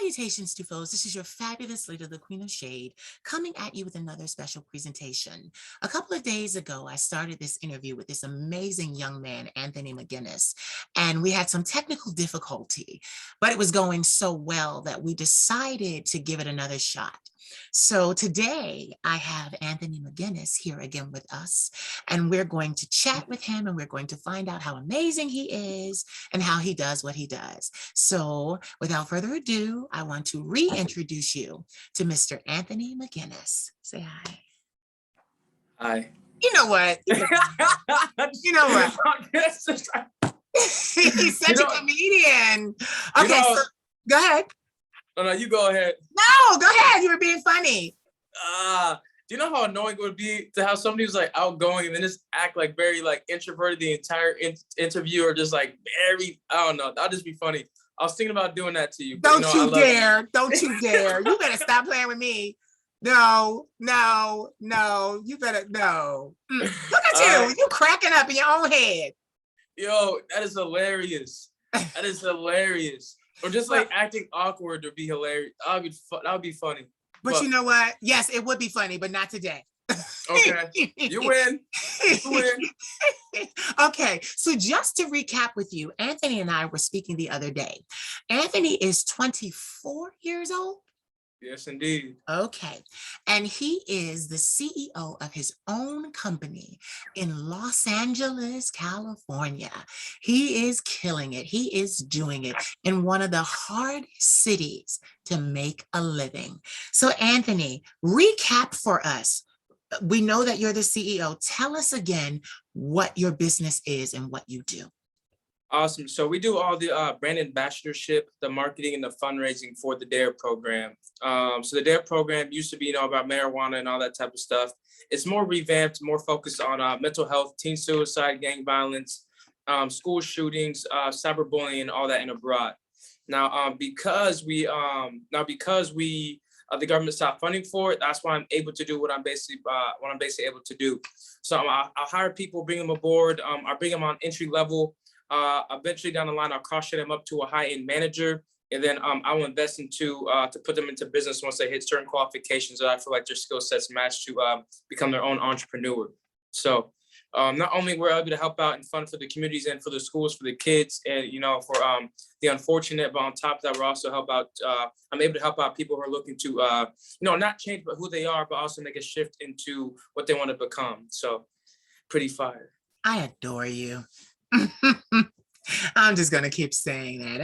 Salutations to foes. This is your fabulous leader, the Queen of Shade, coming at you with another special presentation. A couple of days ago, I started this interview with this amazing young man, Anthony McGinnis, and we had some technical difficulty, but it was going so well that we decided to give it another shot. So today I have Anthony McGinnis here again with us, and we're going to chat with him and we're going to find out how amazing he is and how he does what he does. So without further ado, I want to reintroduce you to Mr. Anthony McGinnis. Say hi. Hi. You know what? You know what? He's such a comedian. Okay, so go ahead. No, you go ahead. No, go ahead. You were being funny. Do you know how annoying it would be to have somebody who's like outgoing and then just act like very like introverted the entire interview, or just like very, I don't know. That'll just be funny. I was thinking about doing that to you. But, Don't you dare. Don't you dare. You better stop playing with me. No. You better, no. Look at you. You cracking up in your own head. Yo, that is hilarious. That is hilarious. Or just like acting awkward would be hilarious. That would be funny. But you know what? Yes, it would be funny, but not today. Okay, you win. You win. Okay, so just to recap with you, Anthony and I were speaking the other day. Anthony is 24 years old. Yes, indeed. Okay, and he is the CEO of his own company in Los Angeles, California. He is killing it. He is doing it in one of the hardest cities to make a living. So Anthony, recap for us. We know that you're the CEO. Tell us again what your business is and what you do. Awesome. So we do all the brand ambassadorship, the marketing, and the fundraising for the DARE program. So the DARE program used to be, about marijuana and all that type of stuff. It's more revamped, more focused on mental health, teen suicide, gang violence, school shootings, cyberbullying, and all that in abroad. Now, because the government stopped funding for it, that's why I'm able to do what I'm basically able to do. So I'll hire people, bring them aboard. I bring them on entry level. Eventually down the line, I'll cross-train them up to a high-end manager, and then I will invest into to put them into business once they hit certain qualifications that I feel like their skill sets match to become their own entrepreneur. So not only we're able to help out and fund for the communities and for the schools, for the kids, and for the unfortunate, but on top of that, we're also I'm able to help out people who are looking to not change but who they are, but also make a shift into what they want to become. So pretty fire. I adore you. I'm just going to keep saying that.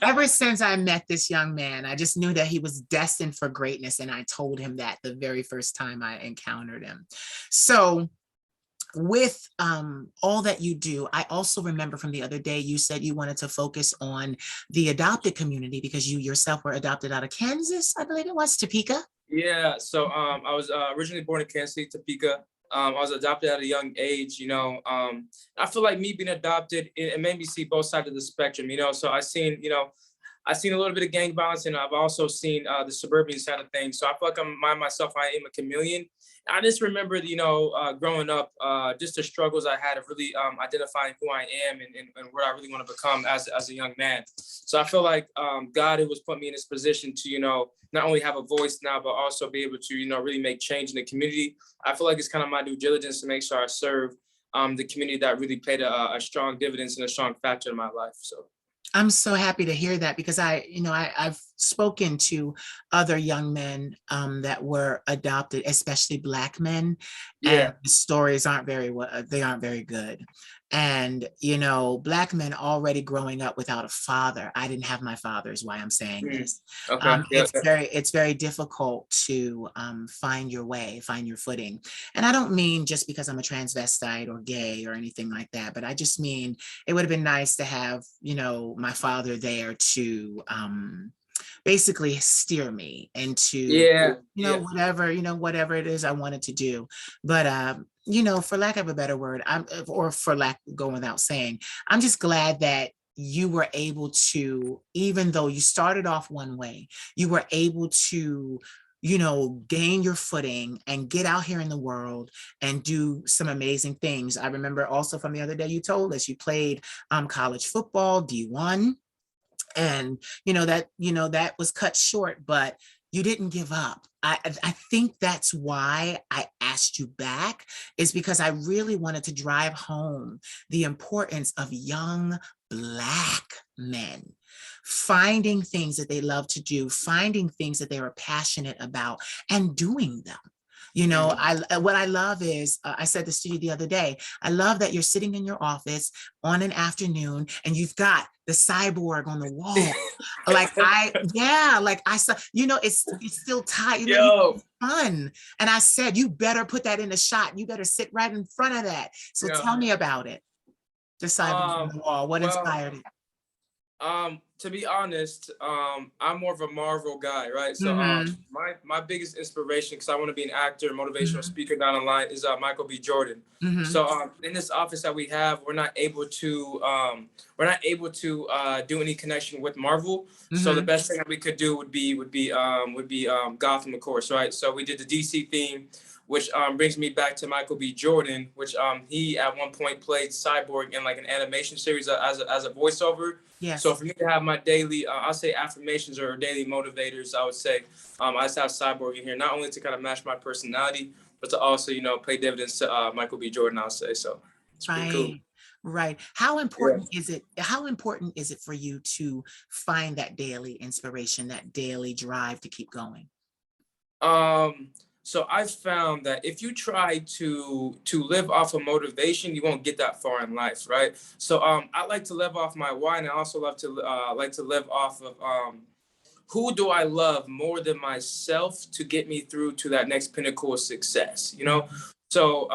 Ever since I met this young man, I just knew that he was destined for greatness. And I told him that the very first time I encountered him. So with all that you do, I also remember from the other day, you said you wanted to focus on the adopted community because you yourself were adopted out of Kansas, I believe it was, Topeka. Yeah, so I was originally born in Kansas City, Topeka. I was adopted at a young age, I feel like me being adopted, it made me see both sides of the spectrum, so I've seen a little bit of gang violence, and I've also seen the suburban side of things. So I feel like I am a chameleon. I just remember, growing up, just the struggles I had of really identifying who I am and what I really want to become as a young man. So I feel like God has put me in this position to, not only have a voice now, but also be able to, really make change in the community. I feel like it's kind of my due diligence to make sure I serve the community that really played a strong dividends and a strong factor in my life. So I'm so happy to hear that because I've spoken to other young men that were adopted, especially Black men. Yeah. And the stories aren't very good. And, Black men already growing up without a father. I didn't have my father is why I'm saying this. Okay. It's very difficult to find your way, find your footing. And I don't mean just because I'm a transvestite or gay or anything like that, but I just mean it would have been nice to have, my father there to basically steer me into, whatever it is I wanted to do. But, for lack of a better word, for lack of going without saying, I'm just glad that you were able to, even though you started off one way, you were able to, gain your footing and get out here in the world and do some amazing things. I remember also from the other day, you told us you played college football, D1. And that was cut short, but you didn't give up. I think that's why I asked you back, is because I really wanted to drive home the importance of young Black men finding things that they love to do, finding things that they are passionate about, and doing them. What I love is, I said this to you the other day, I love that you're sitting in your office on an afternoon and you've got the cyborg on the wall. Like I saw, it's still tight, Yo, fun. And I said, you better put that in the shot. You better sit right in front of that. So yeah. tell me about it. The cyborg on the wall. What inspired it? To be honest, I'm more of a Marvel guy, right? So Mm-hmm. my biggest inspiration, because I want to be an actor, motivational Mm-hmm. speaker down the line, is Michael B. Jordan. Mm-hmm. So in this office that we have, we're not able to do any connection with Marvel. So the Mm-hmm. best thing that we could do would be Gotham, of course, right? So we did the DC theme, which brings me back to Michael B. Jordan, which he at one point played Cyborg in like an animation series as a voiceover. Yes. So for me to have my daily, I'll say affirmations or daily motivators, I would say I just have Cyborg in here, not only to kind of match my personality, but to also, pay dividends to Michael B. Jordan, I'll say. So it's pretty cool. Right. How important is it? How important is it for you to find that daily inspiration, that daily drive to keep going? So I've found that if you try to live off of motivation, you won't get that far in life, right? So I like to live off my why, and I also love to live off of who do I love more than myself to get me through to that next pinnacle of success, Mm-hmm. So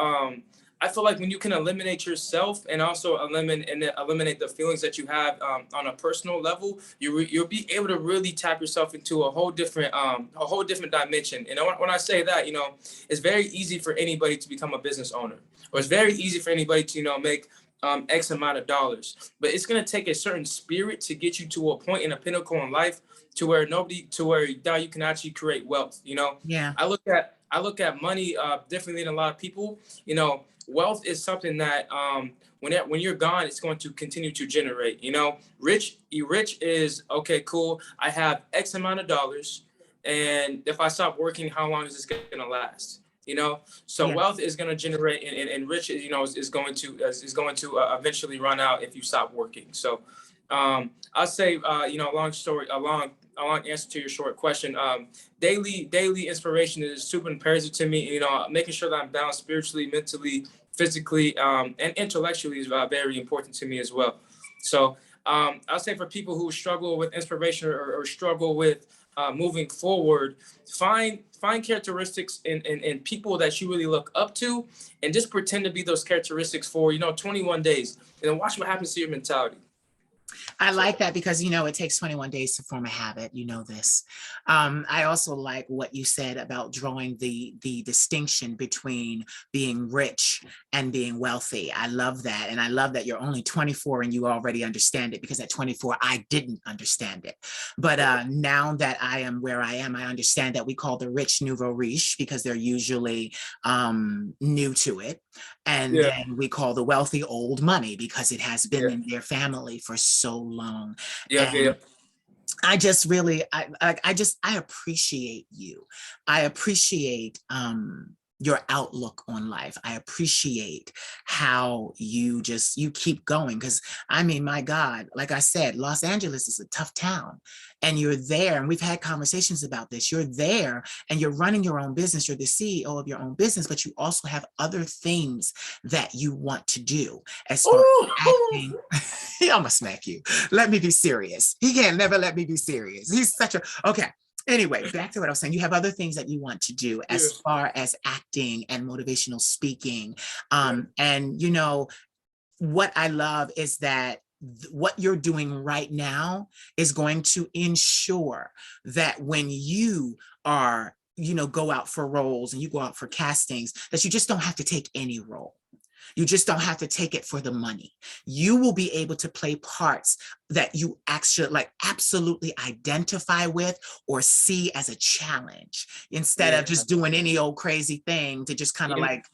I feel like when you can eliminate yourself and also eliminate the feelings that you have on a personal level, you'll be able to really tap yourself into a whole different dimension. And when I say that, it's very easy for anybody to become a business owner, or it's very easy for anybody to make X amount of dollars. But it's gonna take a certain spirit to get you to a point in a pinnacle in life to where now you can actually create wealth. Yeah. I look at money differently than a lot of people. Wealth is something that when you're gone, it's going to continue to generate. Rich is okay, cool. I have X amount of dollars, and if I stop working, how long is this going to last? So Yeah. wealth is going to generate, and rich is going to eventually run out if you stop working. So I'll say a long answer to your short question. Daily inspiration is super imperative to me. Making sure that I'm balanced spiritually, mentally, physically, and intellectually is very important to me as well. So I'll say for people who struggle with inspiration or struggle with moving forward, find characteristics in people that you really look up to, and just pretend to be those characteristics for 21 days, and then watch what happens to your mentality. I like that because, it takes 21 days to form a habit. This. I also like what you said about drawing the distinction between being rich and being wealthy. I love that. And I love that you're only 24 and you already understand it, because at 24, I didn't understand it. But now that I am where I am, I understand that we call the rich nouveau riche because they're usually new to it. And then we call the wealthy old money because it has been in their family for so long. I just really, I appreciate you. I appreciate your outlook on life. I appreciate how you keep going. Because my God, like I said, Los Angeles is a tough town, and you're there. And we've had conversations about this. You're there and you're running your own business. You're the CEO of your own business, but you also have other things that you want to do as far as acting. I'm gonna smack you. Let me be serious. He can't never let me be serious. He's such a, okay. Anyway, back to what I was saying. You have other things that you want to do as far as acting and motivational speaking. And what I love is that what you're doing right now is going to ensure that when you are, go out for roles and you go out for castings, that you just don't have to take any role. You just don't have to take it for the money. You will be able to play parts that you actually like absolutely identify with or see as a challenge instead Yeah. of just doing any old crazy thing to just kind of Yeah. like,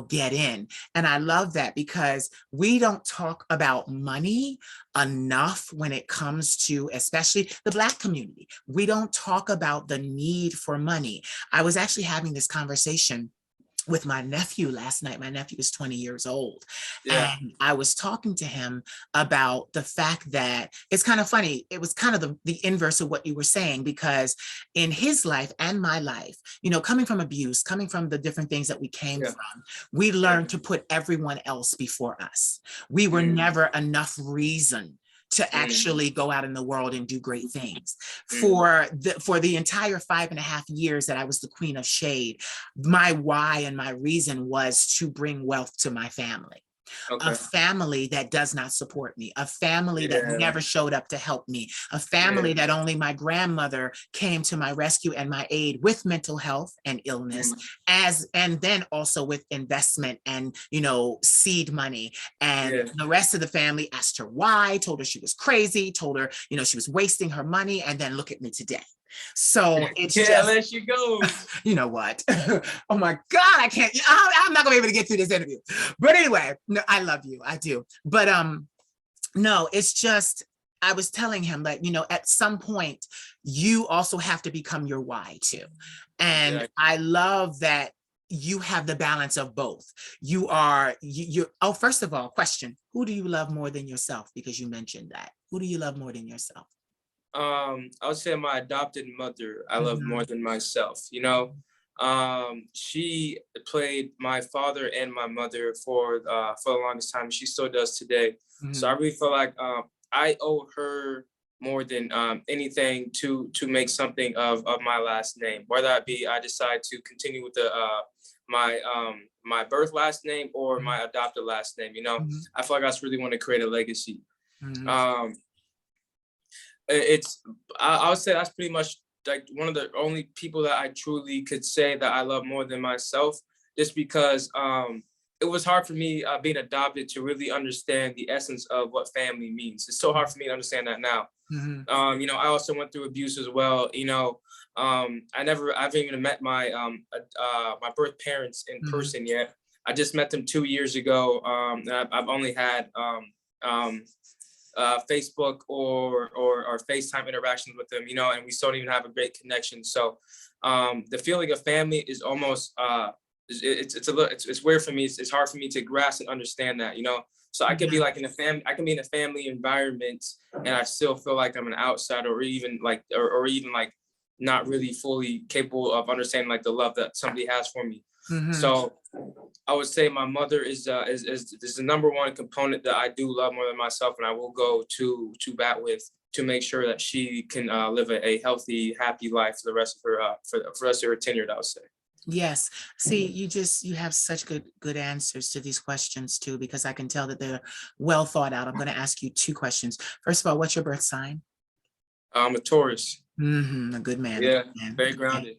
get in. And I love that because we don't talk about money enough when it comes to especially the Black community. We don't talk about the need for money. I was actually having this conversation with my nephew last night. My nephew is 20 years old. Yeah. And I was talking to him about the fact that it's kind of funny. It was kind of the inverse of what you were saying, because in his life and my life, coming from abuse, coming from the different things that we came Yeah. from, we Yeah. learned to put everyone else before us. We were Mm. never enough reason to Mm. actually go out in the world and do great things. Mm. For the entire 5.5 years that I was the queen of shade, my why and my reason was to bring wealth to my family. A Okay. family that does not support me, a family that Yeah. never showed up to help me, a family Yeah. that only my grandmother came to my rescue and my aid with mental health and illness, Mm. and then also with investment and seed money. And Yeah. the rest of the family asked her why, told her she was crazy, told her she was wasting her money, and then look at me today. So it's Yeah, just, there she goes. you know what? Oh my God, I can't, I'm not gonna be able to get through this interview. But anyway, no, I love you, I do. But no, it's just, I was telling him that, at some point, you also have to become your why too. And Exactly. I love that you have the balance of both. Oh, first of all, question, who do you love more than yourself? Because you mentioned that. Who do you love more than yourself? I would say my adopted mother, I love more Mhm. than myself. She played my father and my mother for the longest time. She still does today. So I Mhm. really feel like I owe her more than anything to make something of my last name. Whether that be I decide to continue with my birth last name or my adopted last name. Mhm. I feel like I just really want to create a legacy. Mhm. Um, it's I would say that's pretty much like one of the only people that I truly could say that I love more than myself, just because it was hard for me being adopted to really understand the essence of what family means. It's so hard for me to understand that now. Mhm. I also went through abuse as well. I haven't even met my birth parents in Mhm. person yet. I just met them 2 years ago. And I've only had um, Facebook or FaceTime interactions with them, and we still don't even have a great connection. So the feeling of family is almost it's weird for me. It's hard for me to grasp and understand that. So I could be Yeah. like I can be in a family environment and I still feel like I'm an outsider or even like or even like not really fully capable of understanding like the love that somebody has for me. Mhm. So I would say my mother is the number one component that I do love more than myself, and I will go to bat with to make sure that she can live a healthy, happy life for the rest of her for the rest of her tenure. I would say. Yes. See, you have such good answers to these questions too, because I can tell that they're well thought out. I'm going to ask you two questions. First of all, what's your birth sign? I'm a Taurus. A good man, a Yeah, good man. very Okay. grounded.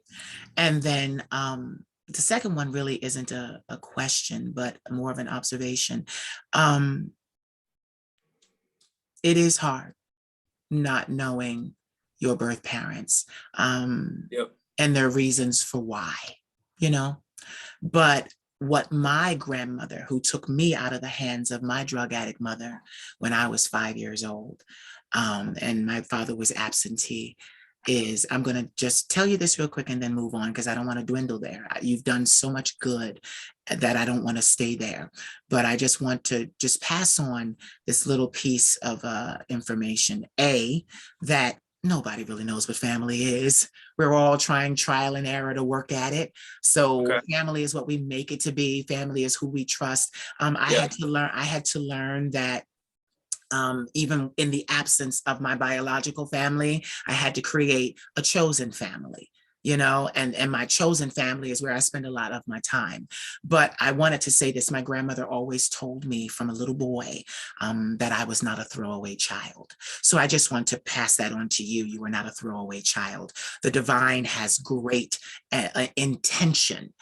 And then the second one really isn't a question, but more of an observation. Um, it is hard not knowing your birth parents Yep. and their reasons for why, you know? But what my grandmother, who took me out of the hands of my drug addict mother when I was 5 years old, and my father was absentee, is I'm going to just tell you this real quick and then move on because I don't want to dwindle there. You've done so much good that I don't want to stay there. But I just want to just pass on this little piece of information. That nobody really knows what family is. We're all trying trial and error to work at it. So Okay. family is what we make it to be. Family is who we trust. I Yeah. had to learn that even in the absence of my biological family, I had to create a chosen family, and my chosen family is where I spend a lot of my time. But I wanted to say this, my grandmother always told me from a little boy that I was not a throwaway child. So I just want to pass that on to you. You were not a throwaway child. The divine has great intention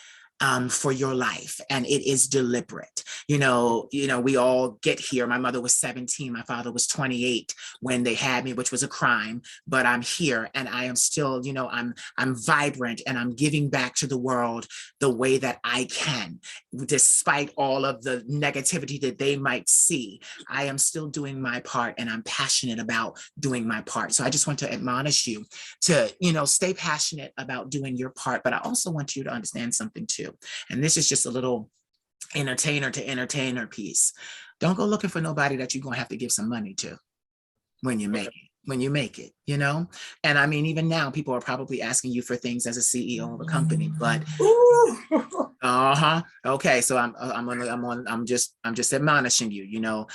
for your life, and it is deliberate. We all get here. My mother was 17, my father was 28 when they had me, which was a crime, but I'm here and I am still, I'm vibrant and I'm giving back to the world the way that I can, despite all of the negativity that they might see. I am still doing my part and I'm passionate about doing my part. So I just want to admonish you to, stay passionate about doing your part, but I also want you to understand something too. And this is just a little entertainer to entertainer piece. Don't go looking for nobody that you're going to have to give some money to when you make it. And I mean, even now people are probably asking you for things as a CEO of a company, but okay, so I'm just admonishing you.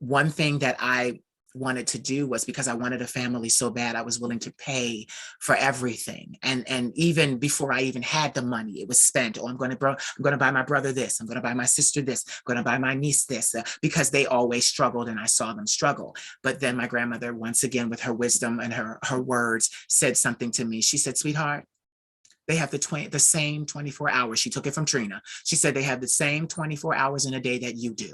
One thing that I wanted to do was, because I wanted a family so bad, I was willing to pay for everything. And even before I even had the money, it was spent. Oh, I'm going to buy my brother this. I'm going to buy my sister this. I'm going to buy my niece this, because they always struggled and I saw them struggle. But then my grandmother, once again, with her wisdom and her words, said something to me. She said, sweetheart, they have the same 24 hours. She took it from Trina. She said they have the same 24 hours in a day that you do.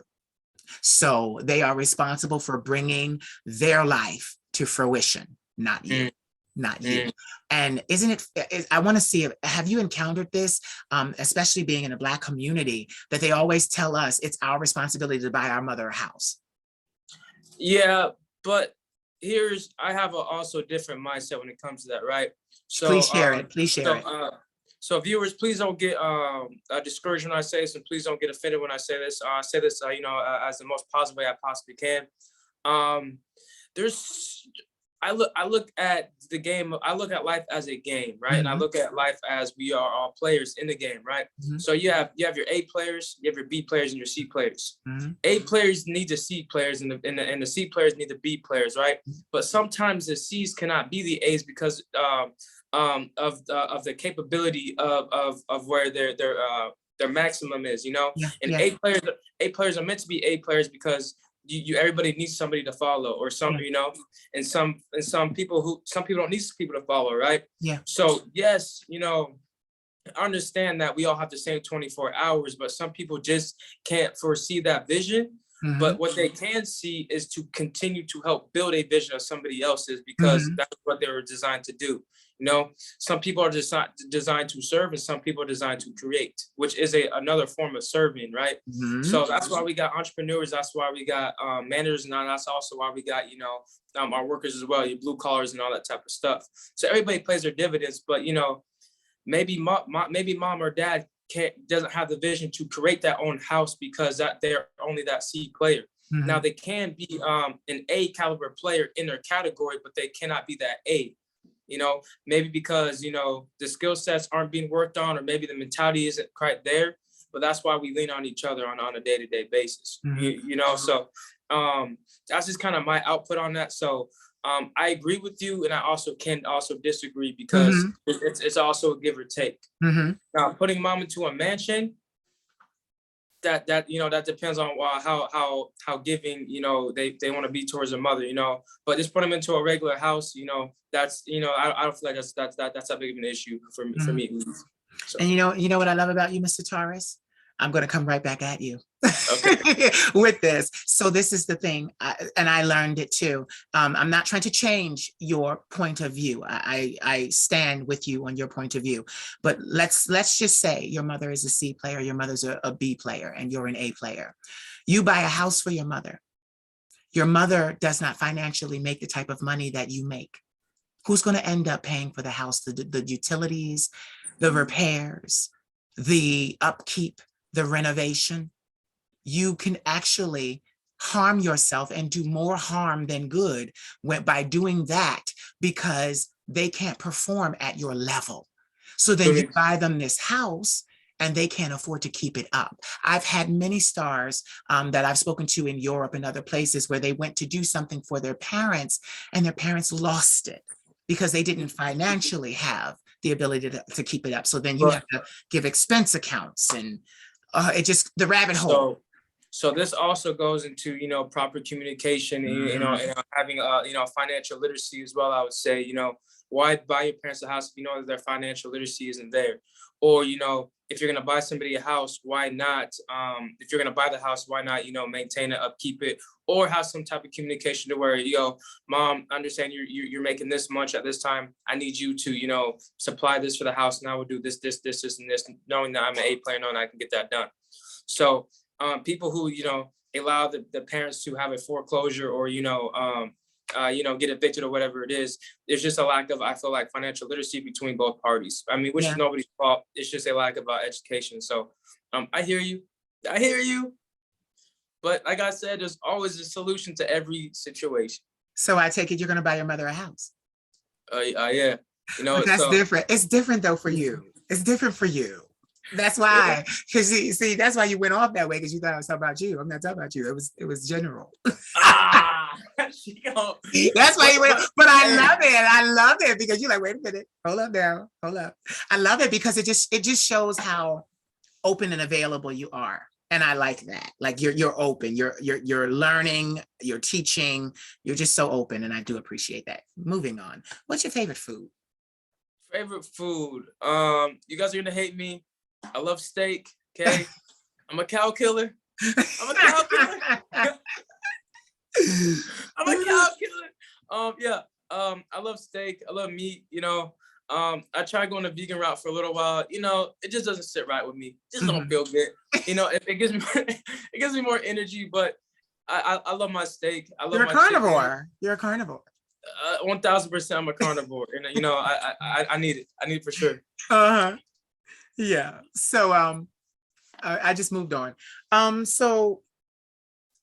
So they are responsible for bringing their life to fruition, not you. Not you. And I want to see, have you encountered this, especially being in a Black community, that they always tell us it's our responsibility to buy our mother a house? Yeah, but I have also a different mindset when it comes to that, right? So please share it. So viewers, please don't get discouraged when I say this, and please don't get offended when I say this. I say this, as the most positive way I possibly can. I look at the game. I look at life as a game, right? And I look at life as we are all players in the game, right? So you have your A players, you have your B players, and your C players. A players need the C players, and the C players need the B players, right? But sometimes the C's cannot be the A's because of the capability of where their maximum is, and A players are meant to be A players because everybody needs somebody to follow, or and some people don't need people to follow, right? So yes, I understand that we all have the same 24 hours, but some people just can't foresee that vision. But what they can see is to continue to help build a vision of somebody else's, because that's what they were designed to do. Some people are designed to serve, and some people are designed to create, which is another form of serving, right? So that's why we got entrepreneurs. That's why we got managers, and that's also why we got our workers as well, your blue collars and all that type of stuff. So everybody plays their dividends, but maybe mom or dad doesn't have the vision to create that own house because they're only that C player. Now they can be an A caliber player in their category, but they cannot be that A. Maybe because the skill sets aren't being worked on, or maybe the mentality isn't quite there. But that's why we lean on each other on a day-to-day basis. So that's just kind of my output on that. So I agree with you, and I also can disagree, because it's also a give or take. Now, putting mom into a mansion, that depends on how giving they want to be towards their mother, but just put them into a regular house, that's I don't feel like that's that big of an issue for me. So. And you know what I love about you, Mr. Torres? I'm going to come right back at you. Okay. With this. So this is the thing, and I learned it too. I'm not trying to change your point of view. I stand with you on your point of view. But let's just say your mother is a C player, your mother's a B player, and you're an A player. You buy a house for your mother. Your mother does not financially make the type of money that you make. Who's going to end up paying for the house, the utilities, the repairs, the upkeep, the renovation? You can actually harm yourself and do more harm than good by doing that, because they can't perform at your level. So then you buy them this house and they can't afford to keep it up. I've had many stars that I've spoken to in Europe and other places where they went to do something for their parents and their parents lost it because they didn't financially have the ability to keep it up. So then you have to give expense accounts, and the rabbit hole. So this also goes into, proper communication, and having, financial literacy as well. I would say, why buy your parents a house if you know that their financial literacy isn't there? Or, if you're going to buy somebody a house, why not? If you're going to buy the house, why not, maintain it, upkeep it, or have some type of communication to where, mom, I understand you're making this much at this time. I need you to, supply this for the house. And I will do this, and this, knowing that I'm an A player, knowing I can get that done. So people who, allow the parents to have a foreclosure or, get evicted or whatever it is, there's just a lack of, I feel like, financial literacy between both parties. I mean, which is nobody's fault. It's just a lack of education. So I hear you. But like I said, there's always a solution to every situation. So I take it you're going to buy your mother a house. Yeah. But that's different. It's different though for you. It's different for you. That's why, because you see, that's why you went off that way, because you thought I was talking about you. I'm not talking about you. It was general. That's why you went. But I love it. I love it because you're like, wait a minute, hold up now, hold up. I love it because it just shows how open and available you are, and I like that. Like you're open. You're learning. You're teaching. You're just so open, and I do appreciate that. Moving on. What's your favorite food? Favorite food. You guys are gonna hate me. I love steak. Okay, I'm a cow killer. I'm a cow killer. Yeah. I love steak. I love meat. I tried going the vegan route for a little while. It just doesn't sit right with me. It just don't feel good. It gives me it gives me more energy. But I love my steak. I love. You're a my carnivore. Chicken. You're a carnivore. 1000% I'm a carnivore, and I need it. I need it for sure. Yeah. So I just moved on. So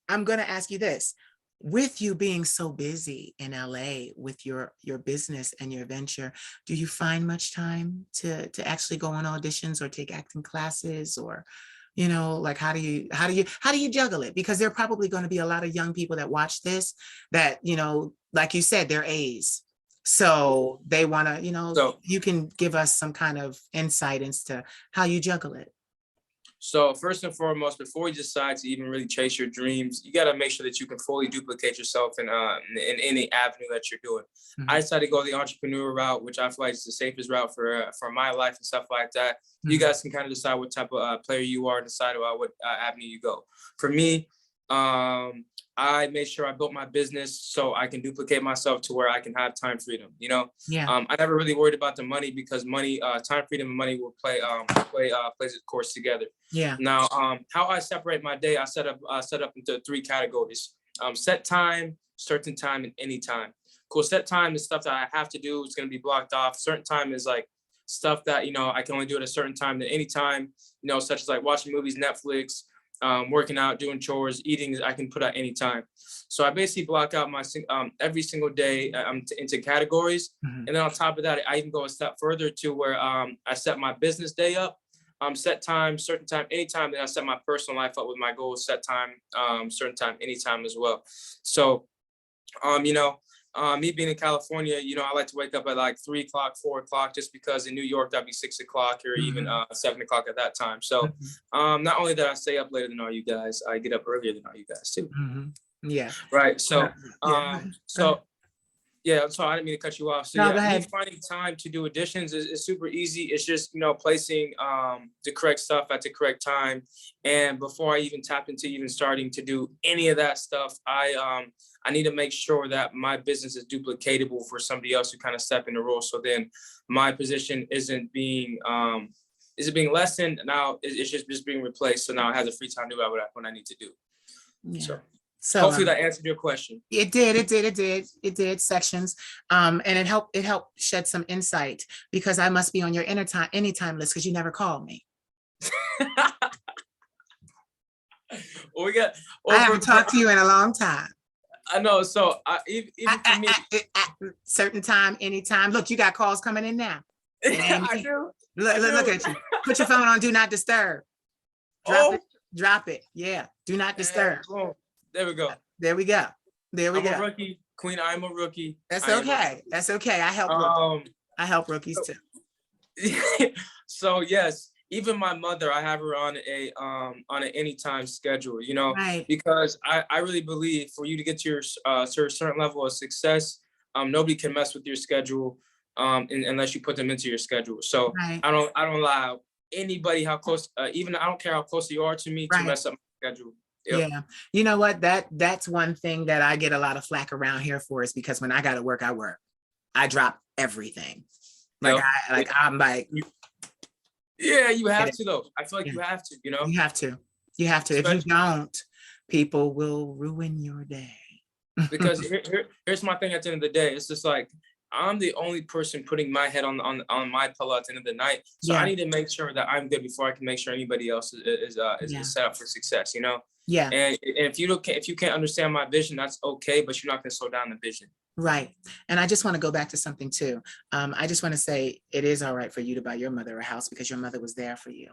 I'm gonna ask you this. With you being so busy in LA with your business and your venture, do you find much time to actually go on auditions or take acting classes, or like how do you juggle it? Because there are probably going to be a lot of young people that watch this that, like you said, they're A's. So they want to, So you can give us some kind of insight into how you juggle it. So first and foremost, before you decide to even really chase your dreams, you got to make sure that you can fully duplicate yourself in any avenue that you're doing. Mm-hmm. I decided to go the entrepreneur route, which I feel like is the safest route for my life and stuff like that. Mm-hmm. You guys can kind of decide what type of player you are and decide about what avenue you go. For me, I made sure I built my business so I can duplicate myself to where I can have time freedom. Yeah. I never really worried about the money because money, time freedom, and money will plays its course together. Yeah. Now, how I separate my day, I set up into 3 categories: set time, certain time, and any time. Cool. Set time is stuff that I have to do. It's going to be blocked off. Certain time is like stuff that I can only do at a certain time than any time. Such as like watching movies, Netflix. Working out, doing chores, eating, I can put at any time. So I basically block out my every single day into categories. Mm-hmm. And then on top of that, I even go a step further to where I set my business day up, set time, certain time, anytime. Then I set my personal life up with my goals, set time, certain time, anytime as well. So, me being in California, I like to wake up at like 3 o'clock, 4 o'clock, just because in New York, that'd be 6 o'clock or even 7 o'clock at that time. So not only that I stay up later than all you guys, I get up earlier than all you guys too. Mm-hmm. Yeah. Right. So, so I didn't mean to cut you off. So me finding time to do auditions is super easy. It's just, placing the correct stuff at the correct time. And before I even tap into even starting to do any of that stuff, I need to make sure that my business is duplicatable for somebody else to kind of step in the role. So then my position isn't being lessened. Now it's just being replaced. So now I have the free time to do what I need to do. Yeah. So hopefully that answered your question. It did sections. And it helped shed some insight, because I must be on your anytime list because you never called me. Well, I haven't talked to you in a long time. I know. So even for me, certain time, anytime. Look, you got calls coming in now. I do. Look at you. Put your phone on do not disturb. Drop it. Yeah. Do not disturb. There we go. There we go. I'm a rookie, Queen. I'm a rookie. That's okay. That's okay. I help rookies too. So yes, even my mother, I have her on an anytime schedule, you know, Right, because I really believe for you to get to your to a certain level of success, nobody can mess with your schedule unless you put them into your schedule. So right, I don't allow anybody how close, even I don't care how close you are to me, to right. mess up my schedule. Yep. Yeah. You know what? That's one thing that I get a lot of flack around here for, is because when I gotta work, I work. I drop everything. Like Yep. I like I'm like, Yeah, you get have it. to though. I feel like Yeah, you have to, you know, you have to. You have to. If you especially don't, people will ruin your day. because here's my thing at the end of the day. It's just like I'm the only person putting my head on my pillow at the end of the night. So I Yeah, need to make sure that I'm good before I can make sure anybody else yeah, is set up for success, you know? yeah. And if you can't understand my vision, that's okay, but you're not gonna slow down the vision. Right. And I just want to go back to something too. I just want to say it is all right for you to buy your mother a house because your mother was there for you.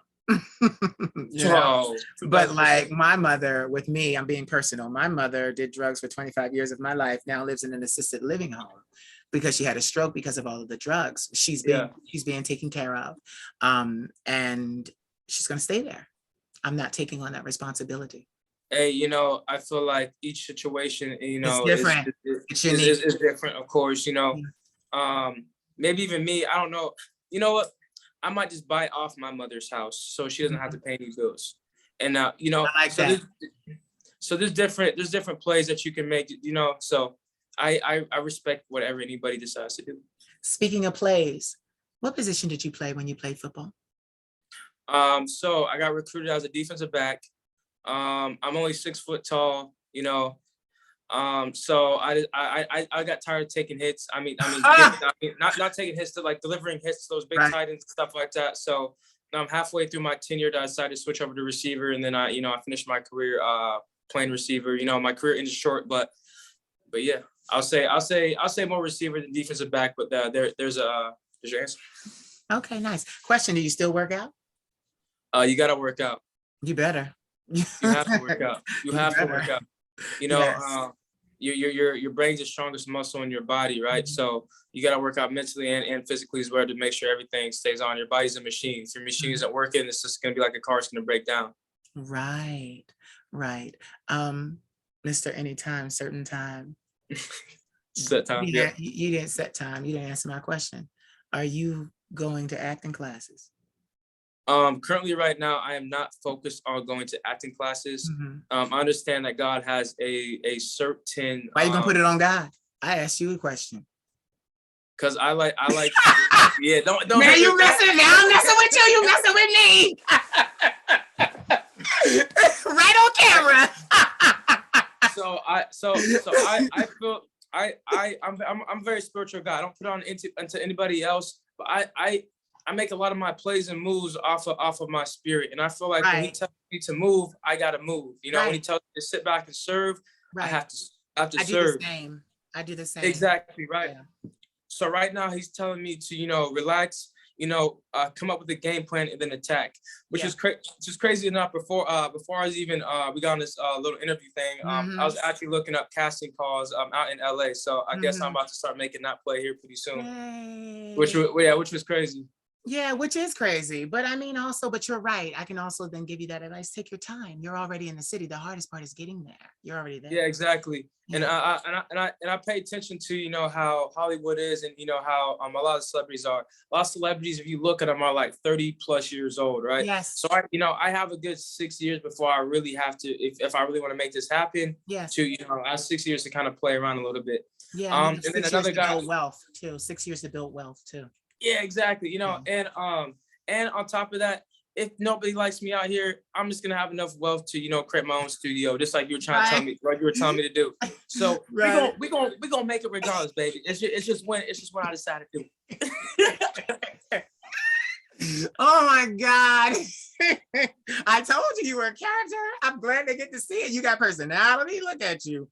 You know, So but like 2000%. my mother, with me, I'm being personal. My mother did drugs for 25 years of my life, now lives in an assisted living home because she had a stroke because of all of the drugs. Yeah. She's being taken care of. And she's gonna stay there. I'm not taking on that responsibility. Hey, I feel like each situation, It's different. It's unique. is different, of course, Yeah. maybe even me, I don't know. You know what? I might just buy off my mother's house so she doesn't have to Mhm. pay any bills. And I like that. so there's different plays that you can make, so I respect whatever anybody decides to do. Speaking of plays, what position did you play when you played football? So I got recruited as a defensive back. I'm only 6 foot tall, so I got tired of taking hits. Not taking hits, to like delivering hits to those big Right. tight ends and stuff like that. So I'm halfway through my tenure that I decided to switch over to receiver, and then I finished my career playing receiver. My career ended short, but yeah, I'll say more receiver than defensive back. But there's your answer. Okay, nice. Question, do you still work out? You got to work out. You better. You have to work out. You You have to better. work out. You know, Yes. your brain's the strongest muscle in your body, right? Mhm. So you got to work out mentally and physically as well to make sure everything stays on. Your body's a machine. If your machine Mhm. isn't working, it's just gonna be like a car. It's gonna break down. Right, right. Um, Mr. Anytime, certain time. Set time. You Yep. didn't, you didn't set time. You didn't answer my question. Are you going to acting classes? Currently, right now, I am not focused on going to acting classes. Mhm. I understand that God has a certain Why you gonna put it on God? I asked you a question. because I like yeah, don't Now hit you me. messing. Now I'm messing with you. You messing with me. Right on camera. So I feel I'm very spiritual guy. I don't put it on into anybody else, but I make a lot of my plays and moves off of my spirit, and I feel like when he Right, tells me to move, I gotta move. When he right, tells me to sit back and serve, I right. have to I do the serve. same. I do the same. Exactly right. Yeah. So right now he's telling me to relax, come up with a game plan and then attack, which Yeah. is just crazy enough. Before I was even we got on this little interview thing, I Mm-hmm. was actually looking up casting calls out in LA. So I guess I'm Mm-hmm. about to start making that play here pretty soon, which Yay. was yeah, which was crazy. Yeah, which is crazy. But I mean, also, but you're right. I can also then give you that advice. Take your time. You're already in the city. The hardest part is getting there. You're already there. Yeah, exactly. And Yeah. I pay attention to how Hollywood is, and how a lot of celebrities are. A lot of celebrities, if you look at them, are like 30 plus years old, right? Yes. So I have a good 6 years before I really have to, if I really want to make this happen, Yes. to I have 6 years to kind of play around a little bit. Yeah. And you have And then 6 years another to guy, build wealth too. 6 years to build wealth too. yeah, exactly. Yeah. And on top of that, if nobody likes me out here, I'm just gonna have enough wealth to create my own studio, just like you were trying to tell Right. me, what you were telling me to do. So Right. we gonna make it regardless, baby. It's just when I decide to do it. Oh my God. I told you you were a character. I'm glad they get to see it. You got personality. Look at you.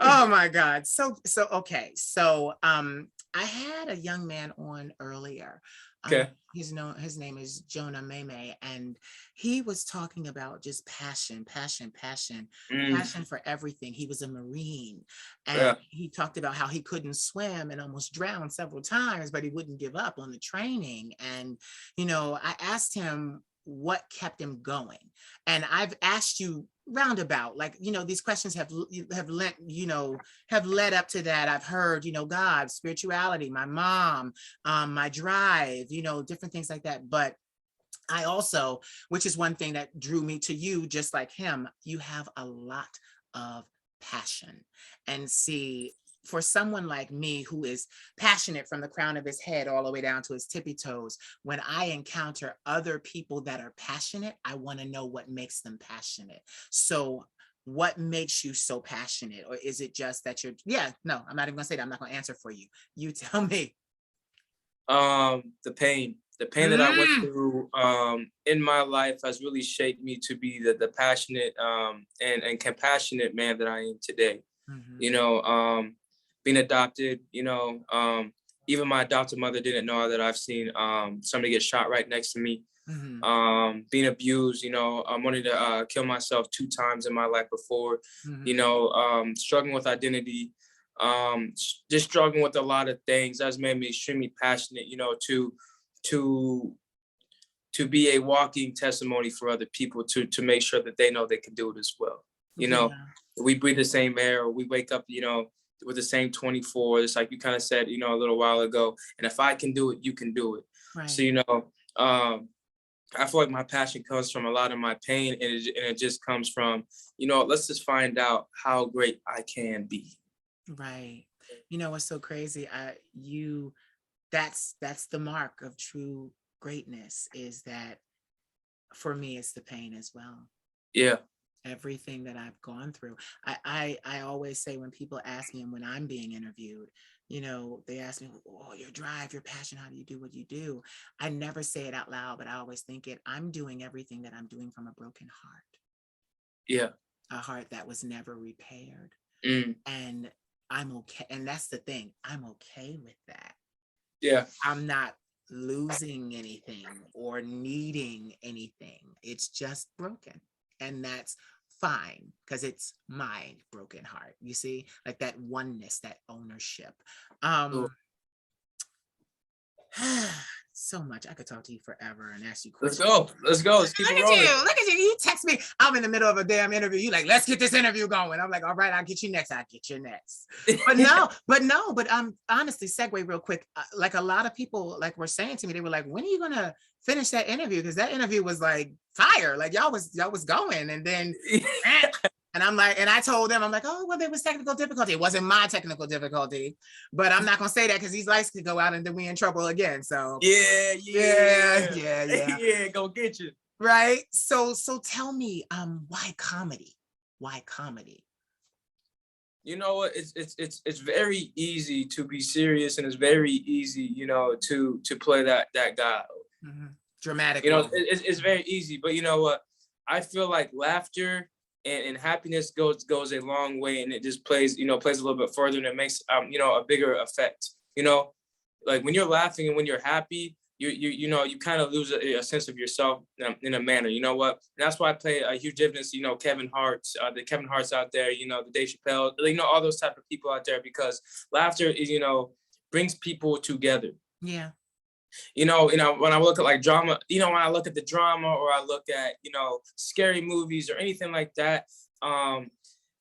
Oh my God. So okay. So I had a young man on earlier. Okay. His name is Jonah Meme, and he was talking about just passion, passion, passion, Mm, passion for everything. He was a Marine, and yeah. he talked about how he couldn't swim and almost drowned several times, but he wouldn't give up on the training. And I asked him, what kept him going. And I've asked you roundabout, like, these questions have led up to that. I've heard, God, spirituality, my mom, my drive, different things like that. But I also, which is one thing that drew me to you, just like him, you have a lot of passion. And see, for someone like me who is passionate from the crown of his head all the way down to his tippy toes, when I encounter other people that are passionate, I want to know what makes them passionate. So what makes you so passionate? Or is it just that no, I'm not even gonna say that. I'm not gonna answer for you. You tell me. The pain that I went through in my life has really shaped me to be the passionate and compassionate man that I am today. Being adopted, even my adopted mother didn't know that I've seen somebody get shot right next to me. Being abused, I wanted to kill myself 2 times in my life before, struggling with identity, just struggling with a lot of things. That's made me extremely passionate, to be a walking testimony for other people, to make sure that they know they can do it as well. We breathe the same air, we wake up, with the same 24, it's like you kind of said, a little while ago, and if I can do it, you can do it. Right. So, I feel like my passion comes from a lot of my pain, and it just comes from, let's just find out how great I can be. Right. What's so crazy? That's the mark of true greatness, is that for me, it's the pain as well. Yeah. Everything that I've gone through. I always say, when people ask me and when I'm being interviewed, they ask me, oh, your drive, your passion, how do you do what you do? I never say it out loud, but I always think I'm doing everything that I'm doing from a broken heart. Yeah. A heart that was never repaired. And I'm okay. And that's the thing. I'm okay with that. Yeah. I'm not losing anything or needing anything. It's just broken. And that's fine, because it's my broken heart. You see, like that oneness, that ownership. So much. I could talk to you forever and ask you questions. Let's go. Let's keep it rolling. Look at you. You text me. I'm in the middle of a damn interview. You like, let's get this interview going. I'm like, all right, I'll get you next. But honestly, segue real quick. Like a lot of people like were saying to me, they were like, when are you gonna finish that interview? Because that interview was like fire. Like y'all was going, and then and I'm like, and I told them, I'm like, oh, well, there was technical difficulty. It wasn't my technical difficulty, but I'm not gonna say that because these lights could go out and then we in trouble again. So yeah, go get you. Right. So tell me, why comedy? Why comedy? You know what? It's very easy to be serious, and it's very easy, to play that guy. Dramatic. It's very easy, but you know what? I feel like laughter and happiness goes a long way, and it just plays a little bit further, and it makes a bigger effect. Like when you're laughing and when you're happy, you kind of lose a sense of yourself in a manner. You know what? And that's why I play a huge difference. Kevin Hart's, the Kevin Hart's out there. The Dave Chappelle. All those type of people out there, because laughter is brings people together. Yeah. When I look at like drama, when I look at the drama, or I look at, scary movies or anything like that,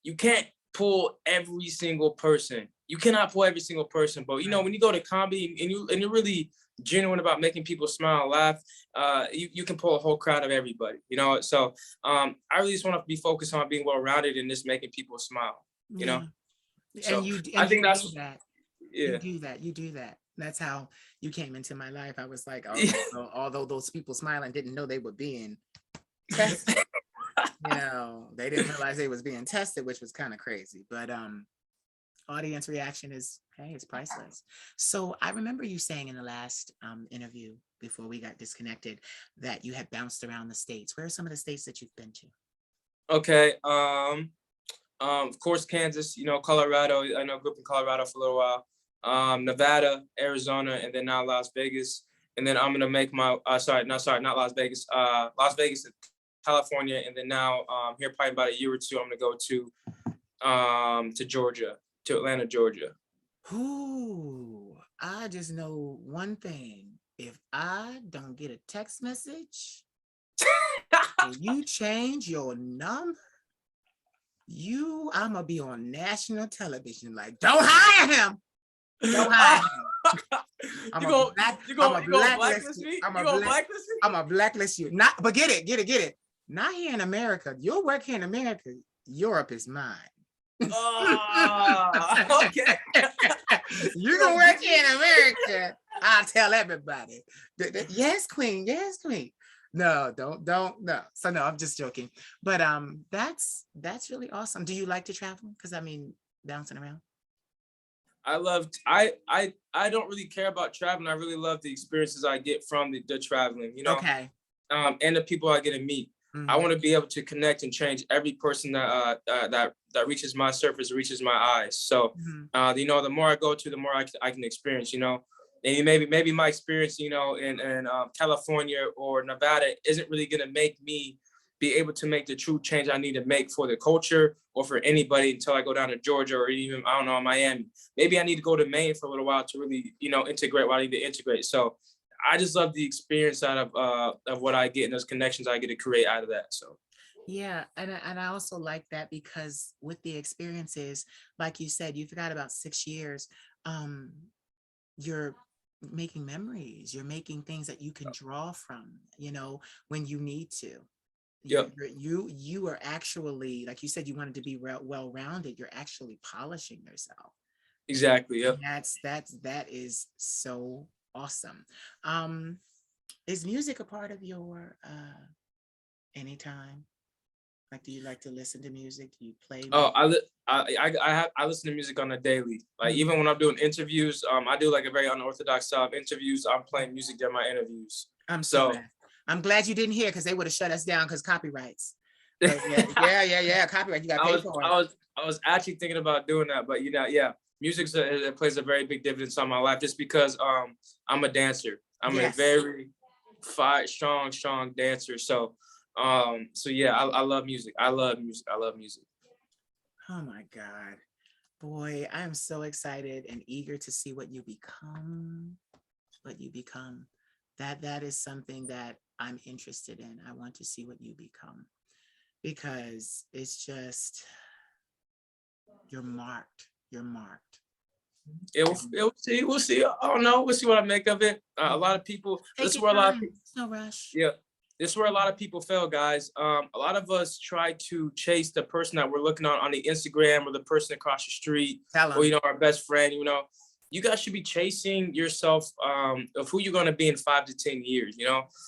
you can't pull every single person. You cannot pull every single person. But, when you go to comedy and you're really genuine about making people smile and laugh, you can pull a whole crowd of everybody, So I really just want to be focused on being well-rounded and just making people smile, So I think that's that. Yeah. You do that. That's how you came into my life. I was like, although those people smiling didn't know they were being tested. They didn't realize they was being tested, which was kind of crazy. But audience reaction is, hey, it's priceless. So I remember you saying in the last interview before we got disconnected that you had bounced around the states. Where are some of the states that you've been to? Okay. Of course, Kansas, Colorado. I know I grew up in Colorado for a little while. Nevada, Arizona, and then now Las Vegas. And then I'm gonna make my not Las Vegas, Las Vegas, California, and then now here probably about a year or two, I'm gonna go to Georgia, to Atlanta, Georgia. Ooh, I just know one thing. If I don't get a text message When you change your number, I'm gonna be on national television. Like, don't hire him. Don't hire him. You gonna blacklist me? You gonna blacklist me? I'm gonna blacklist you. Not, but get it. Not here in America. You'll work here in America. Europe is mine. Oh, okay. You can work here in America. I'll tell everybody. Yes, queen. Yes, queen. No, don't no. So no, I'm just joking. But that's really awesome. Do you like to travel? Because I mean, bouncing around. I don't really care about traveling. I really love the experiences I get from the traveling, Okay. And the people I get to meet. I want to be able to connect and change every person that reaches my surface, reaches my eyes. So, the more I go to, the more I can experience, and maybe my experience, in California or Nevada isn't really going to make me be able to make the true change I need to make for the culture or for anybody until I go down to Georgia or even, I don't know, Miami. Maybe I need to go to Maine for a little while to really, integrate what I need to integrate. So I just love the experience out of what I get and those connections I get to create out of that. So yeah, and I also like that because with the experiences, like you said, you've got about 6 years. You're making memories. You're making things that you can draw from. When you need to. Yep. You are actually, like you said, you wanted to be well-rounded. You're actually polishing yourself. Exactly. Yep. That is so awesome. Is music a part of your anytime? Like, do you like to listen to music? Do you play music? Oh, I listen to music on a daily. Like even when I'm doing interviews, I do like a very unorthodox style of interviews. I'm playing music during my interviews. I'm glad you didn't hear because they would have shut us down because copyrights. Yeah. Copyright. You got paid for it. I was actually thinking about doing that, but yeah, music plays a very big dividend on my life just because I'm a dancer. I'm a very strong dancer. So yeah, I love music. I love music. Oh my God. Boy, I am so excited and eager to see what you become. That is something that I'm interested in. I want to see what you become because it's just, you're marked. We'll see. I don't know. We'll see what I make of it. A lot of people. This is where a lot of people. No rush. Yeah, this is where a lot of people fail, guys. A lot of us try to chase the person that we're looking on the Instagram or the person across the street, or our best friend. You guys should be chasing yourself of who you're going to be in 5 to 10 years.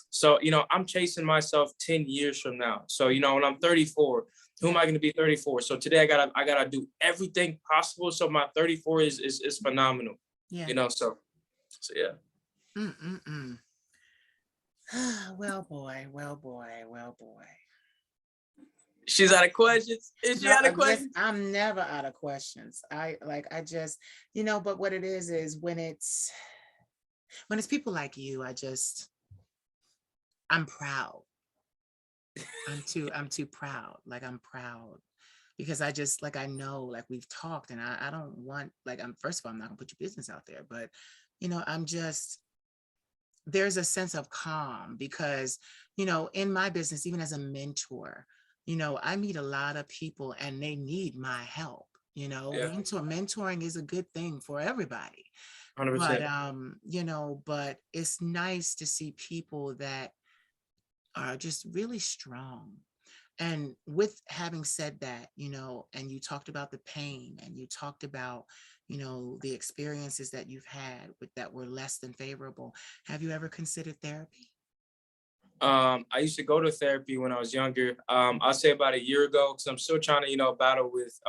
So I'm chasing myself 10 years from now. So when I'm 34. Who am I going to be 34? So today I gotta do everything possible. So my 34 is phenomenal. Yeah. So yeah. Well, boy. She's out of questions. Is she out of questions? I'm never out of questions. I just, but what it is when it's people like you, I'm proud. I'm too proud. Like, I'm proud because I know, like, we've talked and I don't want, like, first of all, I'm not gonna put your business out there, but there's a sense of calm because, in my business, even as a mentor, I meet a lot of people and they need my help. Mentoring is a good thing for everybody. 100%. But it's nice to see people that are just really strong. And with having said that, and you talked about the pain and you talked about, the experiences that you've had that were less than favorable. Have you ever considered therapy? I used to go to therapy when I was younger. I'll say about a year ago, because I'm still trying to, battle with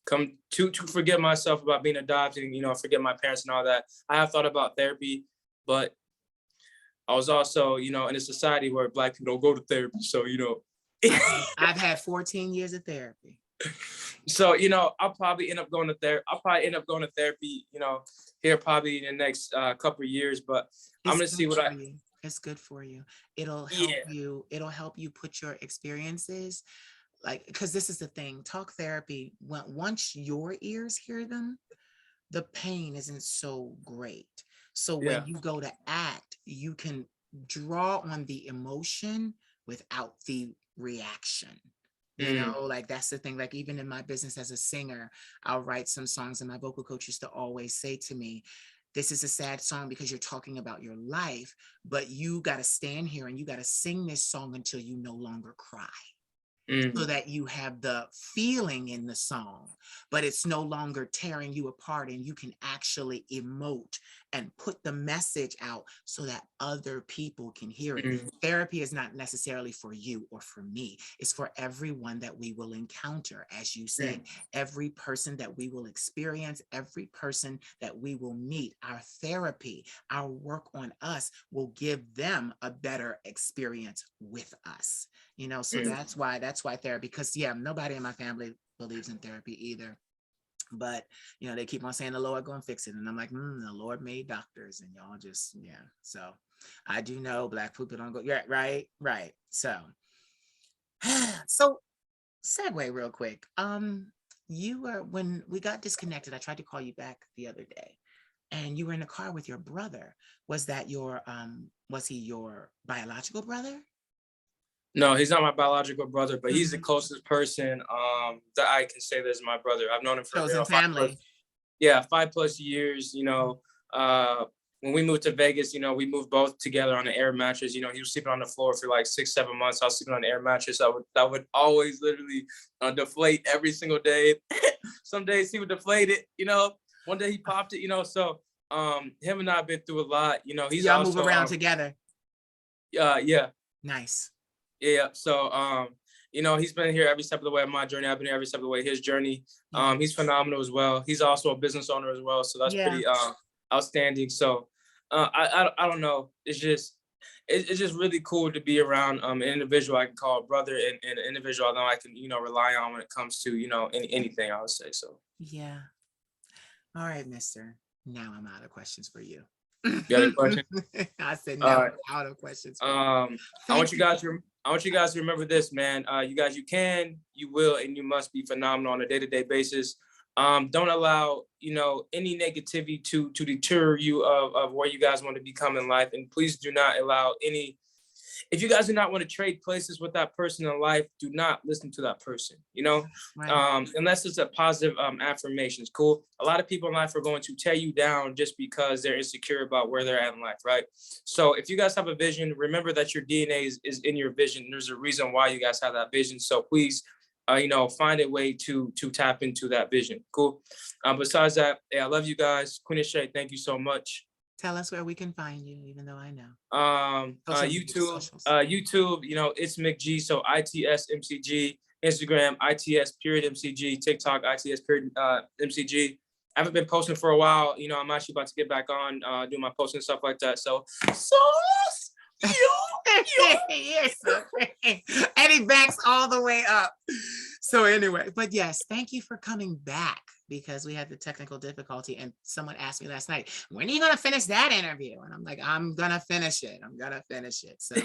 come to forget myself about being adopted and, forget my parents and all that. I have thought about therapy, but I was also, in a society where Black people don't go to therapy. So, I've had 14 years of therapy. So, I'll probably end up going to therapy, here probably in the next couple of years, but I'm going to see what it's good for you. It'll help you put your experiences, like, because this is the thing, talk therapy, once your ears hear them, the pain isn't so great. So when you go to act, you can draw on the emotion without the reaction. Mm, Like that's the thing. Like even in my business as a singer, I'll write some songs, and my vocal coach used to always say to me, this is a sad song because you're talking about your life, but you got to stand here and you got to sing this song until you no longer cry, so mm, that you have the feeling in the song, but it's no longer tearing you apart, and you can actually emote and put the message out so that other people can hear it. mm, Therapy is not necessarily for you or for me. It's for everyone that we will encounter. As you said, mm, every person that we will experience, every person that we will meet, our therapy, our work on us will give them a better experience with us. So mm. that's why therapy, because yeah, nobody in my family believes in therapy either. But they keep on saying the Lord gonna fix it, and I'm like, the Lord made doctors, and y'all just, yeah. So I do know Black people don't go, yeah, right. So so segue real quick. You were, when we got disconnected, I tried to call you back the other day, and you were in the car with your brother. Was he your biological brother? No, he's not my biological brother, but he's the Mhm. closest person that I can say that is my brother. I've known him for Chosen 5 plus, family. yeah, 5 plus years. Uh, when we moved to Vegas, we moved both together on an air mattress. He was sleeping on the floor for like 6, 7 months. I was sleeping on an air mattress. I would always literally deflate every single day. Some days he would deflate it. One day he popped it. So him and I have been through a lot. So He's y'all move also around together. yeah. Nice. Yeah. So, he's been here every step of the way of my journey. I've been here every step of the way, his journey. Yeah. He's phenomenal as well. He's also a business owner as well. So that's Yeah. pretty outstanding. So I don't know. It's just really cool to be around an individual I can call a brother, and an individual I know I can, rely on when it comes to, anything, I would say. So Yeah. All right, mister. Now I'm out of questions for you. you got a question? I said All now right. I'm out of questions for you. Um, I want Thank you you. guys to I want you guys to remember this, man. You guys, you can, you will, and you must be phenomenal on a day-to-day basis. Don't allow, any negativity to deter you of where you guys want to become in life. And please do not allow any, if you guys do not want to trade places with that person in life, do not listen to that person, Right. unless it's a positive affirmations. Cool. A lot of people in life are going to tear you down just because they're insecure about where they're at in life, right? So if you guys have a vision, remember that your DNA is in your vision. There's a reason why you guys have that vision. So please, find a way to tap into that vision. Cool. Besides that, I love you guys. Queen Shay, thank you so much. Tell us where we can find you, even though I know. YouTube, Socials. it's McG, so ITS MCG, Instagram ITS period MCG, TikTok ITS period MCG. I haven't been posting for a while. I'm actually about to get back on do my posting and stuff like that. So Yes, okay. And he backs all the way up. So anyway, but yes, thank you for coming back, because we had the technical difficulty, and someone asked me last night, when are you going to finish that interview? And I'm like, I'm going to finish it. So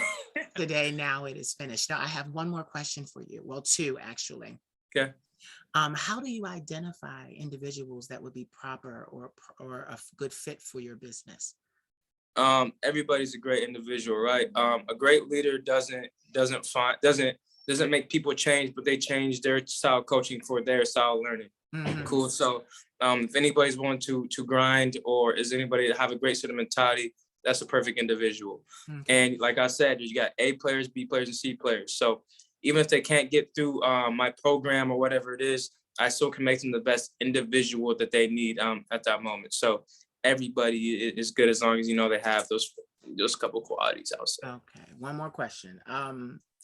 today, now it is finished. Now I have one more question for you. Well, two actually. Okay. How do you identify individuals that would be proper or a good fit for your business? Everybody's a great individual, right? A great leader doesn't make people change, but they change their style coaching for their style learning. Mhm. Cool. So if anybody's willing to grind, or is anybody that have a great sort of mentality, that's a perfect individual. Okay. And like I said, you got A players, B players, and C players. So even if they can't get through my program or whatever it is, I still can make them the best individual that they need at that moment. So everybody is good as long as they have those couple qualities, I'll say. Okay. One more question.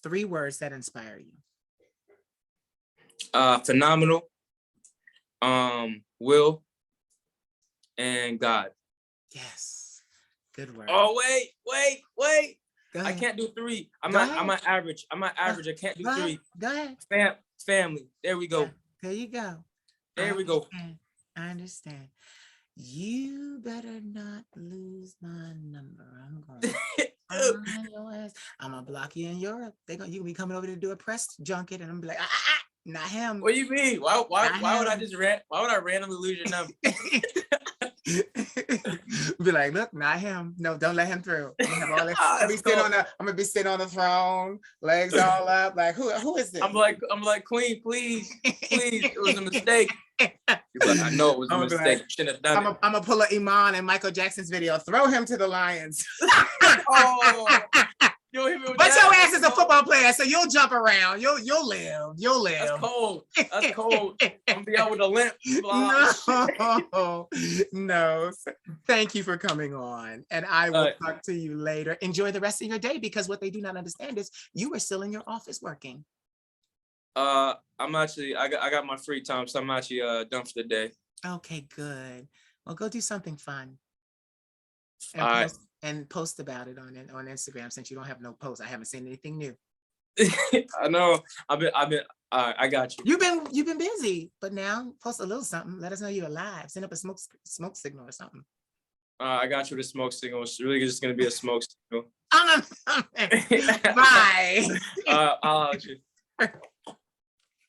3 words that inspire you. Phenomenal, will, and God. Yes. Good word. Oh wait. Go I ahead. can't do 3. I'm Go at ahead. average. I can't do Go 3. ahead. Go ahead. Family. There we go. Yeah. There you go. There we go. I understand. You better not lose my number. I'm going to find your ass. I'm gonna block you in Europe. You gonna be coming over to do a press junket, and I'm gonna be like, not him. What do you mean? Why would I randomly lose your number? Be like, look, not him. No, don't let him through. I'm gonna have all that. I'm gonna be sitting on the throne, legs all up. Like, who is this? I'm like, Queen, please. It was a mistake. You're like, I know it was a mistake. You shouldn't have done it. I'm gonna pull a Iman and Michael Jackson's video. Throw him to the lions. Oh. But your ass is a football player, so you'll jump around. You'll live. That's cold. I'm gonna be out with a limp. No. Thank you for coming on, and I will talk to you later. Enjoy the rest of your day, because what they do not understand is you were still in your office working. I'm actually, I got my free time, so I'm actually done for the day. Okay, good. Well, go do something fun. And post about it on Instagram, since you don't have no posts. I haven't seen anything new. I know. I've been. I got you. You've been busy, but now post a little something. Let us know you're alive. Send up a smoke signal or something. I got you with a smoke signal. It's really just gonna be a smoke signal. Bye. I'll let you.